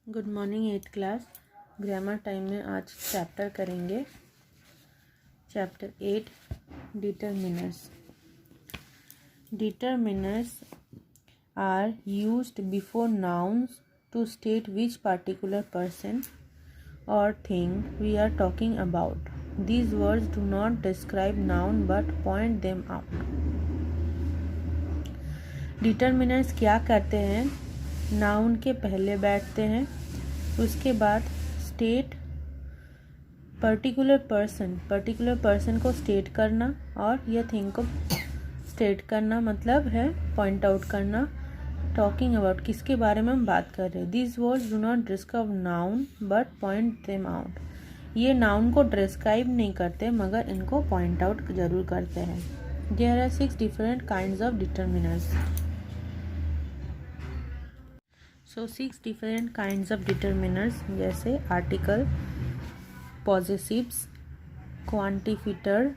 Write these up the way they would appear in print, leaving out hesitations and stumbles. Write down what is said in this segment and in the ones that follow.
Good morning 8th class. Grammar time में आज chapter करेंगे chapter 8 determiners. Determiners are used before nouns to state which particular person or thing we are talking about. These words do not describe noun but point them out. Determiners क्या करते हैं? Noun के पहले बैठते हैं, उसके बाद स्टेट पर्टिकुलर पर्सन को स्टेट करना और यह थिंग को स्टेट करना, मतलब है पॉइंट आउट करना। टॉकिंग अबाउट, किसके बारे में हम बात कर रहे हैं। This words do not describe noun but point them out. ये नाउन को डिस्क्राइब नहीं करते मगर इनको पॉइंट आउट जरूर करते हैं। There are 6 different kinds of determiners. So 6 different kinds of determiners जैसे article, पॉजेसिव्स, क्वांटिफियर्स,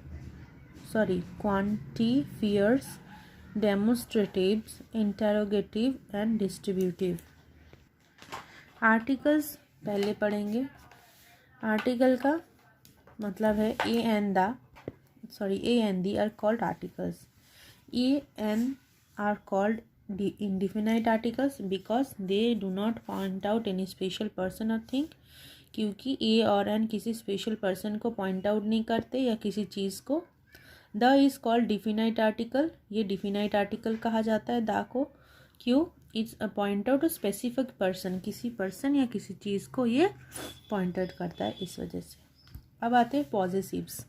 demonstratives, interrogative and distributive. Articles पहले पढ़ेंगे। आर्टिकल का मतलब है a and the are called articles. A and are called indefinite articles because they do not point out any special person or thing। क्योंकि ए और N किसी special person को point out नहीं करते या किसी चीज़ को। The is called definite article. ये डिफिनाइट आर्टिकल कहा जाता है द को। क्यों? It's a point out specific person, किसी पर्सन या किसी चीज़ को ये पॉइंट आउट करता है, इस वजह से। अब आते हैं पॉजेसिव्स।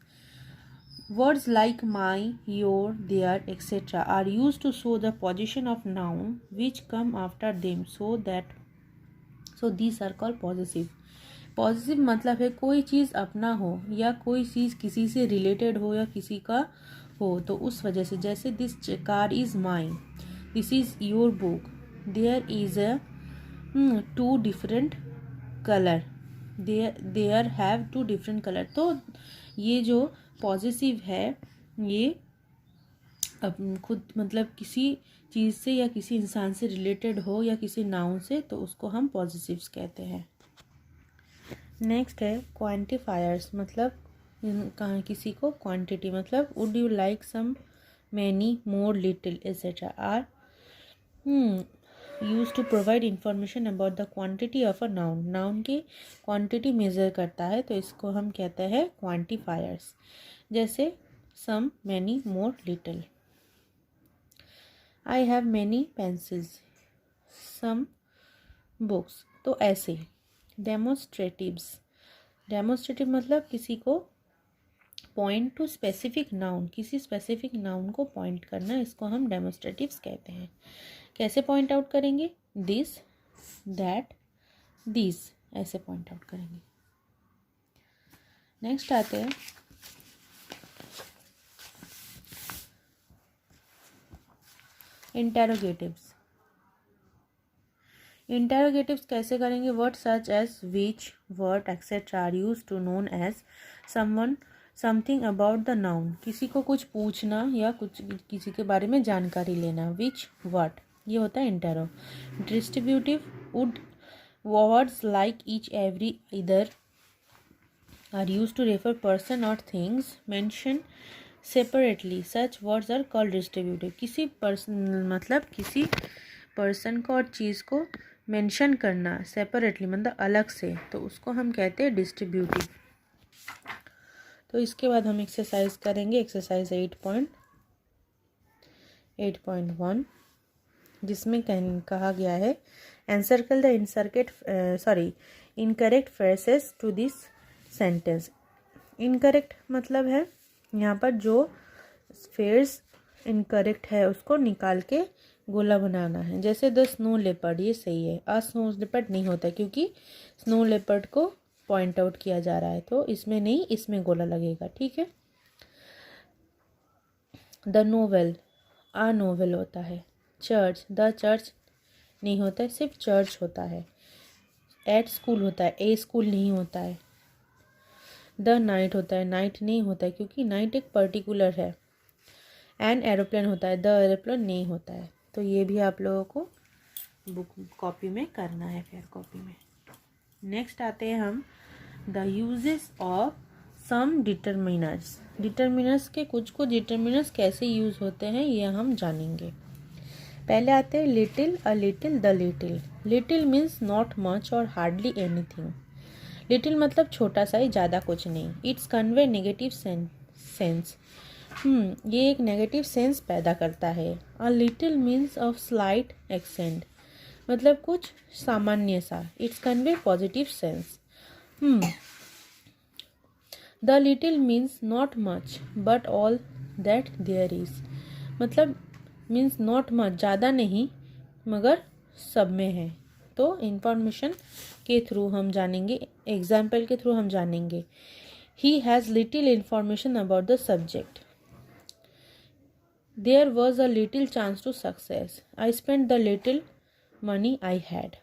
Words like my, your, their, etc. are used to show the position of noun which come after them, so these are called possessive. Possessive मतलब है कोई चीज़ अपना हो या कोई चीज़ किसी से रिलेटेड हो या किसी का हो, तो उस वजह से। जैसे this car is mine, this is your book, there is a 2 different color, there have 2 different color। तो ये जो पॉजिटिव है ये अब खुद मतलब किसी चीज़ से या किसी इंसान से रिलेटेड हो या किसी नाउन से, तो उसको हम पॉजिटिव्स कहते हैं। नेक्स्ट है क्वांटिफायर्स। मतलब कहाँ किसी को क्वांटिटी, मतलब would you like some, many, more, little etcetera are use to provide information about the quantity of a noun. Noun की क्वांटिटी मेजर करता है, तो इसको हम कहते हैं क्वांटिफायर्स। जैसे some, many, more, little. I have many pencils, some books. तो ऐसे डेमोन्स्ट्रेटिव मतलब किसी को पॉइंट टू स्पेसिफिक नाउन, किसी स्पेसिफिक नाउन को पॉइंट करना, इसको हम डेमोन्स्ट्रेटिव्स कहते हैं। कैसे पॉइंट आउट करेंगे? दिस, दैट, दिस, ऐसे पॉइंट आउट करेंगे। नेक्स्ट आते हैं इंटेरोगेटिव्स। इंटेरोगेटिव्स कैसे करेंगे? Word such as which, word, etcetera are used to known as someone something about the noun. किसी को कुछ पूछना या कुछ किसी के बारे में जानकारी लेना। विच, व्हाट, ये होता है इंटेरो। Distributive would words like each, every, इधर are used to refer person और things mention separately. Such words are called distributive. किसी पर्सन मतलब किसी पर्सन को और चीज़ को मेंशन करना सेपरेटली मतलब अलग से, तो उसको हम कहते हैं डिस्ट्रीब्यूटिव। तो इसके बाद हम एक्सरसाइज करेंगे। एक्सरसाइज 8.1 जिसमें कहा गया है encircle the incorrect phrases to this sentence. Incorrect मतलब है यहाँ पर जो फ्रेज इनकरेक्ट है उसको निकाल के गोला बनाना है। जैसे द स्नो लेपर्ड, ये सही है। अ स्नो लेपर्ड नहीं होता क्योंकि स्नो लेपर्ड को पॉइंट आउट किया जा रहा है, तो इसमें नहीं, इसमें गोला लगेगा। ठीक है। द नोवेल, अ नोवेल होता है। चर्च, द चर्च नहीं होता है, सिर्फ चर्च होता है। एट स्कूल होता है, ए स्कूल नहीं होता है। द नाइट होता है, नाइट नहीं होता है क्योंकि नाइट एक पर्टिकुलर है। एन एरोप्लेन होता है, द एरोप्लेन नहीं होता है। तो ये भी आप लोगों को बुक कॉपी में करना है, फेयर कॉपी में। नेक्स्ट आते हैं हम the uses of some determiners. Determiners के कुछ डिटर्मिनर्स कैसे यूज होते हैं ये हम जानेंगे। पहले आते हैं little, a little, the little. Little means not much और हार्डली एनीथिंग। लिटिल मतलब छोटा सा ही, ज़्यादा कुछ नहीं। It's convey negative sense. ये एक नेगेटिव सेंस पैदा करता है। A little means of slight extent, मतलब कुछ सामान्य सा। It's convey positive sense. The little means not much but all that there is, मतलब मीन्स नॉट मच, ज़्यादा नहीं मगर सब में है। तो इंफॉर्मेशन के थ्रू हम जानेंगे, एग्जाम्पल के थ्रू हम जानेंगे। He has little information about the subject. There was a little chance to success. I spend the little money I had.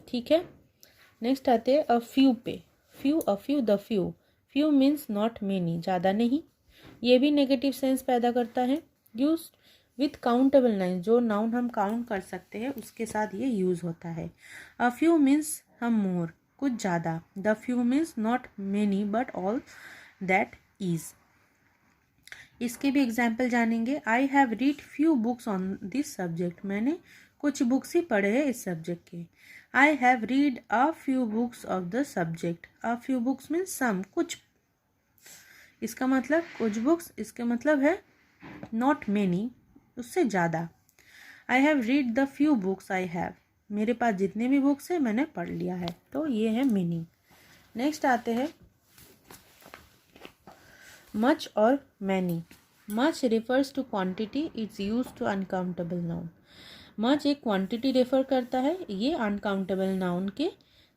ठीक है, नेक्स्ट आते हैं अ फ्यू पे। Few, a few, the few. Few means not many, ज़्यादा नहीं। ये भी negative sense पैदा करता है। यूज विथ काउंटेबल नाउन, जो नाउन हम काउंट कर सकते हैं उसके साथ ये यूज होता है। अ फ्यू मीन्स हम मोर, कुछ ज़्यादा। The few means not many but all that is. इसके भी एग्जाम्पल जानेंगे। I have read few books on this subject. मैंने कुछ बुक्स ही पढ़े हैं इस सब्जेक्ट के। I have read a few books of the subject. A few books means some, कुछ। इसका मतलब कुछ बुक्स, इसका मतलब है नॉट मेनी, उससे ज़्यादा। आई have read the few books I have, मेरे पास जितने भी बुक्स है मैंने पढ़ लिया है। तो ये है मीनिंग। नेक्स्ट आते हैं मच और many. Much refers to quantity, it's use to uncountable noun. Much एक क्वांटिटी रेफर करता है, ये अनकाउंटेबल नाउन के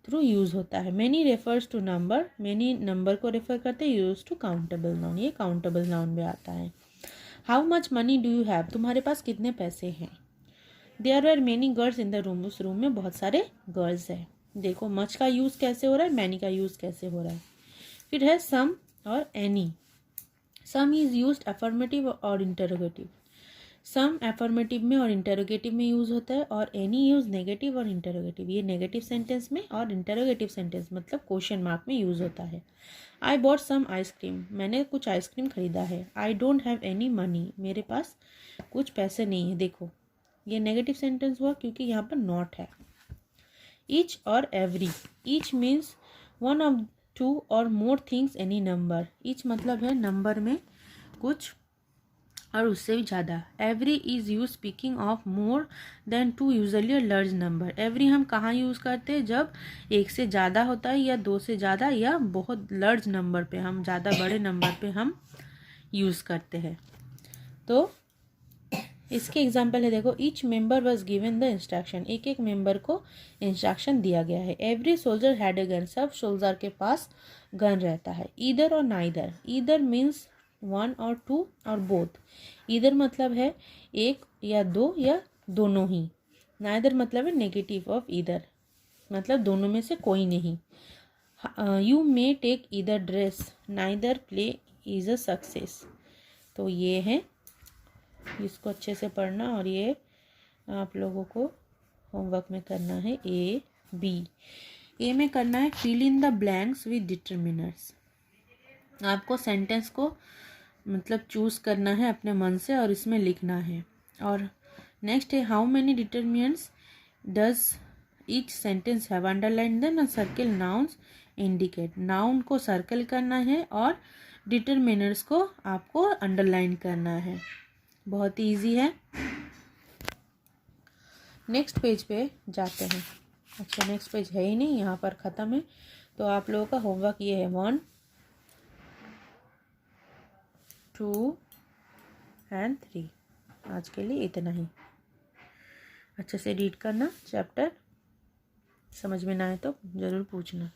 थ्रू यूज होता है। Many refers to number, many number को रेफर करते हैं। यूज टू काउंटेबल नाउन, ये काउंटेबल नाउन में आता है। How much money do you have, तुम्हारे पास कितने पैसे हैं। There are many girls in the room, उस रूम में बहुत सारे गर्ल्स हैं। देखो मच का यूज कैसे हो रहा है, मैनी का यूज कैसे हो रहा है। फिर है सम और any. Some is used affirmative और इंटरोगेटिव। सम अफर्मेटिव में और इंटरोगेटिव में यूज होता है, और एनी यूज नेगेटिव और इंटरोगेटिव। ये नेगेटिव सेंटेंस में और इंटरोगेटिव सेंटेंस मतलब क्वेश्चन मार्क में यूज होता है। आई बॉट सम आइसक्रीम, मैंने कुछ आइसक्रीम खरीदा है। I don't have any money, मेरे पास कुछ पैसे नहीं है। देखो ये नेगेटिव सेंटेंस हुआ क्योंकि यहाँ पर नॉट है। ईच और every. Each means one of two और more things any number. Each मतलब है नंबर में कुछ और उससे भी ज़्यादा। Every is use speaking of more than two, usually a large number. Every हम कहाँ यूज़ करते हैं, जब एक से ज़्यादा होता है या दो से ज़्यादा या बहुत लार्ज नंबर पे, हम ज़्यादा बड़े नंबर पे हम यूज़ करते हैं। तो इसके एग्जाम्पल है, देखो each member was given the instruction, एक एक मेंबर को इंस्ट्रक्शन दिया गया है। Every soldier had a gun, सब सोल्जर के पास गन रहता है। ईदर और नाइदर। ईदर मीन्स वन और टू और बोथ। ईदर मतलब है एक या दो या दोनों ही। नाइदर मतलब है नेगेटिव ऑफ ईदर, मतलब दोनों में से कोई नहीं। You may take either dress, neither play is a success. तो ये है, इसको अच्छे से पढ़ना, और ये आप लोगों को होमवर्क में करना है। A B. ए में करना है fill in the blanks with determiners. आपको सेंटेंस को मतलब चूज करना है अपने मन से और इसमें लिखना है। और नेक्स्ट है how many determiners does each sentence have, underline then circle nouns indicate. Noun को सर्कल करना है और डिटर्मिनर्स को आपको अंडरलाइन करना है। बहुत ईजी है। नेक्स्ट पेज पे जाते हैं। अच्छा नेक्स्ट पेज है ही नहीं, यहाँ पर ख़त्म है। तो आप लोगों का होमवर्क ये है 1, 2 एंड 3। आज के लिए इतना ही। अच्छे से रीड करना चैप्टर, समझ में ना आए तो ज़रूर पूछना।